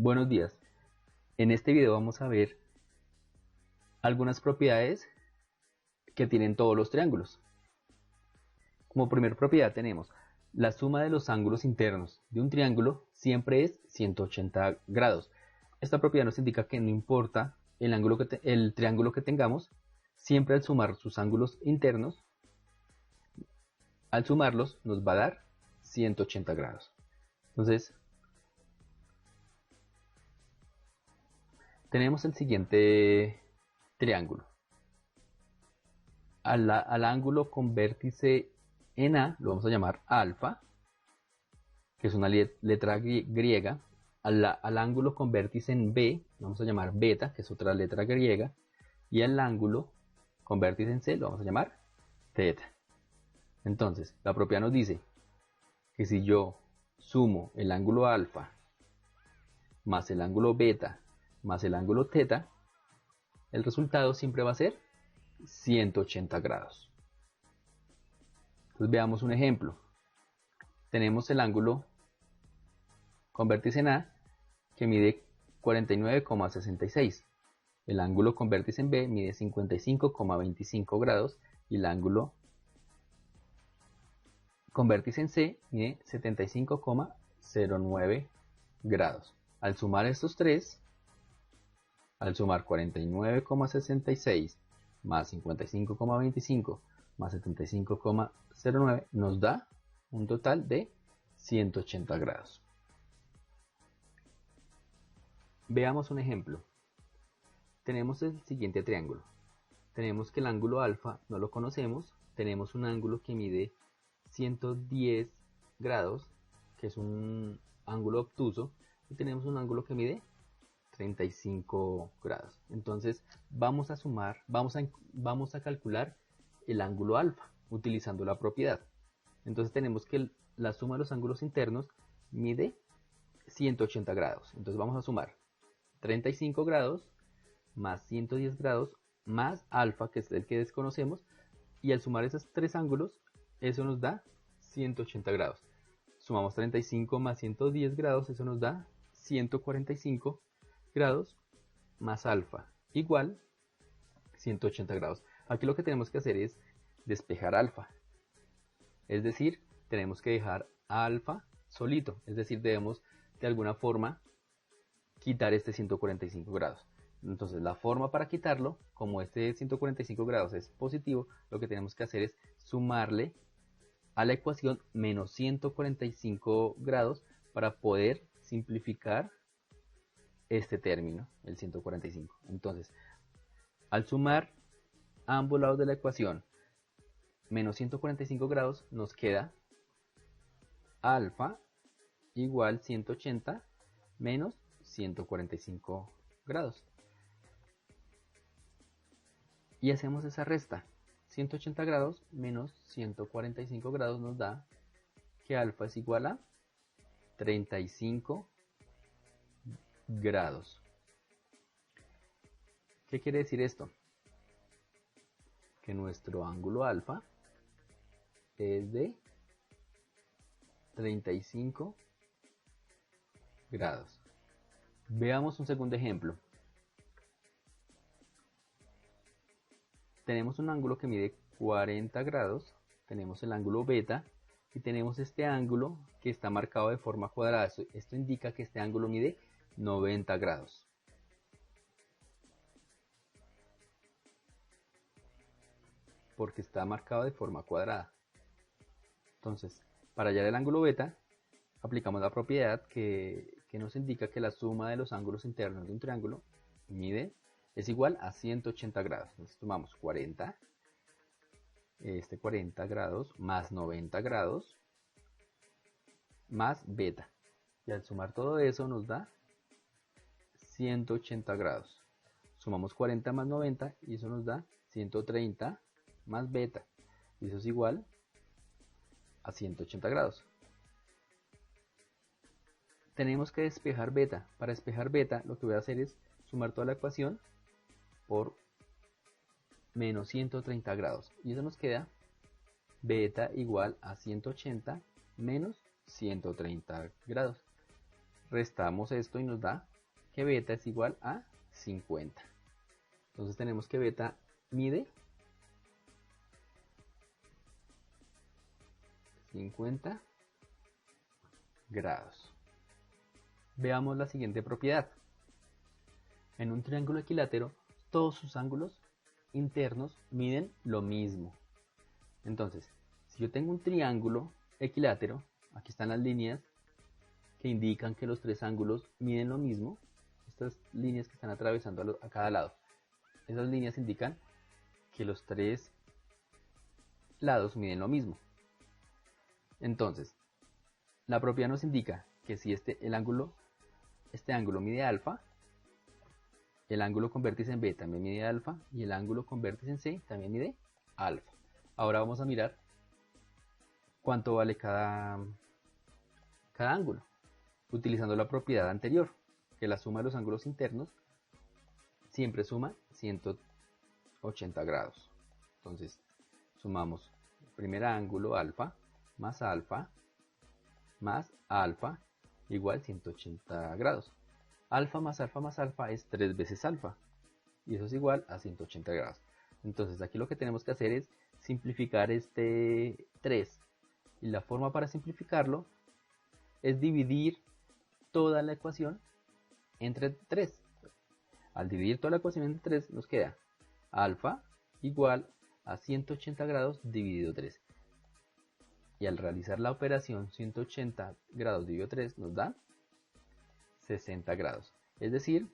Buenos días. En este video vamos a ver algunas propiedades que tienen todos los triángulos. Como primer propiedad tenemos la suma de los ángulos internos de un triángulo siempre es 180 grados. Esta propiedad nos indica que no importa el triángulo que tengamos, siempre al sumar sus ángulos internos, al sumarlos nos va a dar 180 grados. Entonces, tenemos el siguiente triángulo. Al ángulo con vértice en A lo vamos a llamar alfa, que es una letra griega. Al ángulo con vértice en B lo vamos a llamar beta, que es otra letra griega. Y al ángulo con vértice en C lo vamos a llamar teta. Entonces, la propiedad nos dice que si yo sumo el ángulo alfa más el ángulo beta más el ángulo teta, el resultado siempre va a ser 180 grados. Entonces veamos un ejemplo. Tenemos el ángulo con vértice en A que mide 49,66. El ángulo con vértice en B mide 55,25 grados y el ángulo con vértice en C mide 75,09 grados. Al sumar estos tres, al sumar 49,66 más 55,25 más 75,09 nos da un total de 180 grados. Veamos un ejemplo. Tenemos el siguiente triángulo. Tenemos que el ángulo alfa no lo conocemos. Tenemos un ángulo que mide 110 grados, que es un ángulo obtuso, y tenemos un ángulo que mide 35 grados. Entonces vamos a sumar, vamos a calcular el ángulo alfa utilizando la propiedad. Entonces tenemos que la suma de los ángulos internos mide 180 grados. Entonces vamos a sumar 35 grados más 110 grados más alfa, que es el que desconocemos, y al sumar esos tres ángulos, eso nos da 180 grados. Sumamos 35 más 110 grados, eso nos da 145 grados más alfa igual 180 grados. Aquí lo que tenemos que hacer es despejar alfa, es decir, tenemos que dejar a alfa solito, es decir, debemos de alguna forma quitar este 145 grados. Entonces la forma para quitarlo, como este 145 grados es positivo, lo que tenemos que hacer es sumarle a la ecuación menos 145 grados para poder simplificar este término, el 145. Entonces, al sumar a ambos lados de la ecuación menos 145 grados, nos queda alfa igual 180 menos 145 grados. Y hacemos esa resta. 180 grados menos 145 grados nos da que alfa es igual a 35 grados. ¿Qué quiere decir esto? Que nuestro ángulo alfa es de 35 grados. Veamos un segundo ejemplo. Tenemos un ángulo que mide 40 grados, tenemos el ángulo beta y tenemos este ángulo que está marcado de forma cuadrada. Esto indica que este ángulo mide 90 grados. Porque está marcado de forma cuadrada. Entonces, para hallar el ángulo beta, aplicamos la propiedad que nos indica que la suma de los ángulos internos de un triángulo es igual a 180 grados. Entonces tomamos 40 grados más 90 grados más beta. Y al sumar todo eso nos da 180 grados. Sumamos 40 más 90 y eso nos da 130 más beta. Y eso es igual a 180 grados. Tenemos que despejar beta. Para despejar beta lo que voy a hacer es sumar toda la ecuación por menos 130 grados. Y eso nos queda beta igual a 180 menos 130 grados. Restamos esto y nos da que beta es igual a 50. Entonces tenemos que beta mide 50 grados. Veamos la siguiente propiedad. En un triángulo equilátero, todos sus ángulos internos miden lo mismo. Entonces, si yo tengo un triángulo equilátero, aquí están las líneas que indican que los tres ángulos miden lo mismo. Estas líneas que están atravesando a cada lado. Esas líneas indican que los tres lados miden lo mismo. Entonces, la propiedad nos indica que si este ángulo mide alfa, el ángulo con vértice en B también mide alfa y el ángulo con vértice en C también mide alfa. Ahora vamos a mirar cuánto vale cada ángulo, utilizando la propiedad anterior, que la suma de los ángulos internos siempre suma 180 grados. Entonces, sumamos el primer ángulo alfa más alfa igual 180 grados. Alfa más alfa es 3 veces alfa y eso es igual a 180 grados. Entonces aquí lo que tenemos que hacer es simplificar este 3 y la forma para simplificarlo es dividir toda la ecuación entre 3. Al dividir toda la ecuación entre 3 nos queda alfa igual a 180 grados dividido 3. Y al realizar la operación 180 grados dividido 3 nos da 60 grados. Es decir,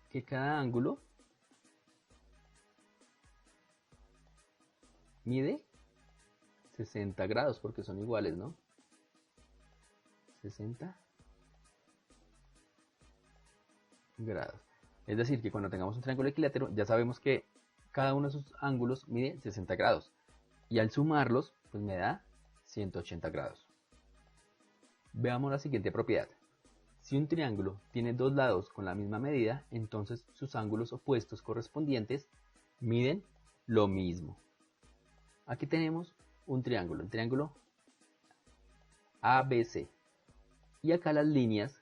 que cada ángulo mide 60 grados porque son iguales, ¿no? 60 grados. Es decir, que cuando tengamos un triángulo equilátero ya sabemos que cada uno de sus ángulos mide 60 grados. Y al sumarlos, pues me da 180 grados. Veamos la siguiente propiedad. Si un triángulo tiene dos lados con la misma medida, entonces sus ángulos opuestos correspondientes miden lo mismo. Aquí tenemos un triángulo, el triángulo ABC. Y acá las líneas,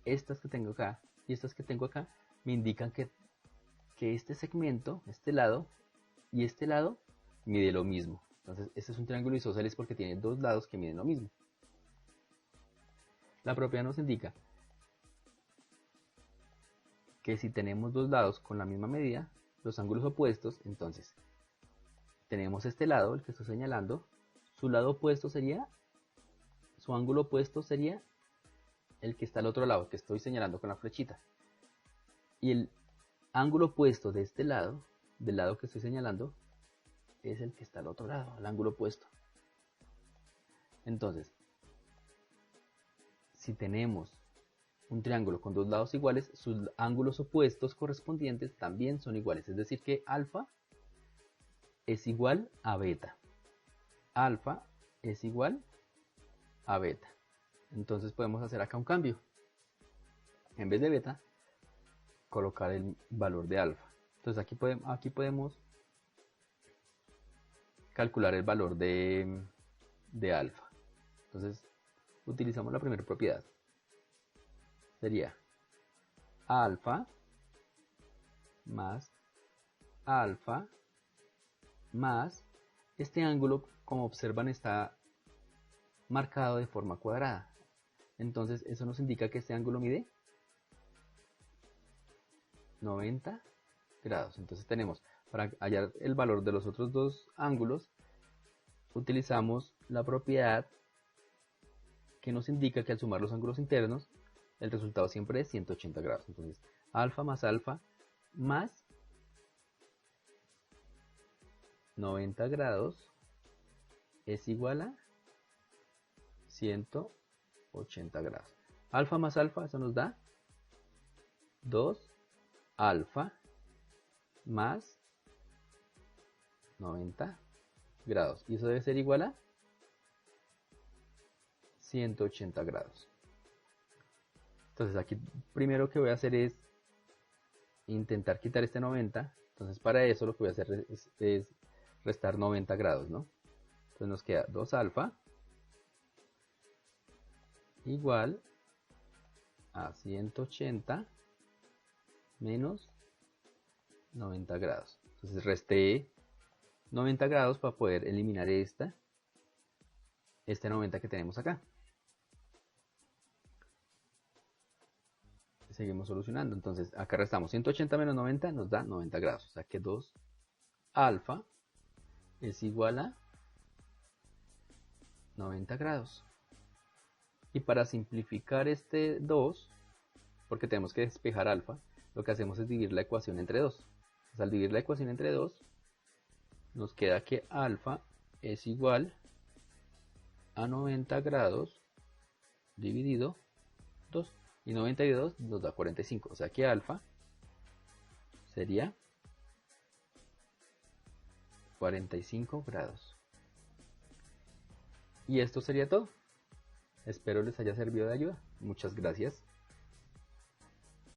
estas que tengo acá y estas que tengo acá, me indican que este segmento, este lado y este lado, mide lo mismo. Entonces, este es un triángulo isósceles porque tiene dos lados que miden lo mismo. La propiedad nos indica que si tenemos dos lados con la misma medida, los ángulos opuestos, entonces tenemos este lado, el que estoy señalando, su ángulo opuesto sería el que está al otro lado, que estoy señalando con la flechita. Y el ángulo opuesto de este lado, del lado que estoy señalando, es el que está al otro lado, el ángulo opuesto. Entonces, si tenemos un triángulo con dos lados iguales, sus ángulos opuestos correspondientes también son iguales. Es decir que alfa es igual a beta. Alfa es igual a beta. Entonces podemos hacer acá un cambio. En vez de beta, colocar el valor de alfa. Entonces aquí podemos calcular el valor de alfa. Entonces utilizamos la primera propiedad. Sería alfa más alfa más este ángulo, como observan, está marcado de forma cuadrada. Entonces eso nos indica que este ángulo mide 90 grados. Entonces tenemos, para hallar el valor de los otros dos ángulos, utilizamos la propiedad que nos indica que al sumar los ángulos internos, el resultado siempre es 180 grados. Entonces, alfa más 90 grados es igual a 180 grados. Alfa más alfa, eso nos da 2 alfa más 90 grados. Y eso debe ser igual a 180 grados. Entonces aquí primero que voy a hacer es intentar quitar este 90. Entonces para eso lo que voy a hacer es restar 90 grados, ¿no? Entonces nos queda 2 alfa igual a 180 menos 90 grados. Entonces resté 90 grados para poder eliminar este 90 que tenemos acá. Seguimos solucionando. Entonces acá restamos 180 menos 90 nos da 90 grados. O sea que 2 alfa es igual a 90 grados. Y para simplificar este 2, porque tenemos que despejar alfa, lo que hacemos es dividir la ecuación entre 2. Entonces, al dividir la ecuación entre 2, nos queda que alfa es igual a 90 grados dividido 2. Y 92 nos da 45. O sea que alfa sería 45 grados. Y esto sería todo. Espero les haya servido de ayuda. Muchas gracias.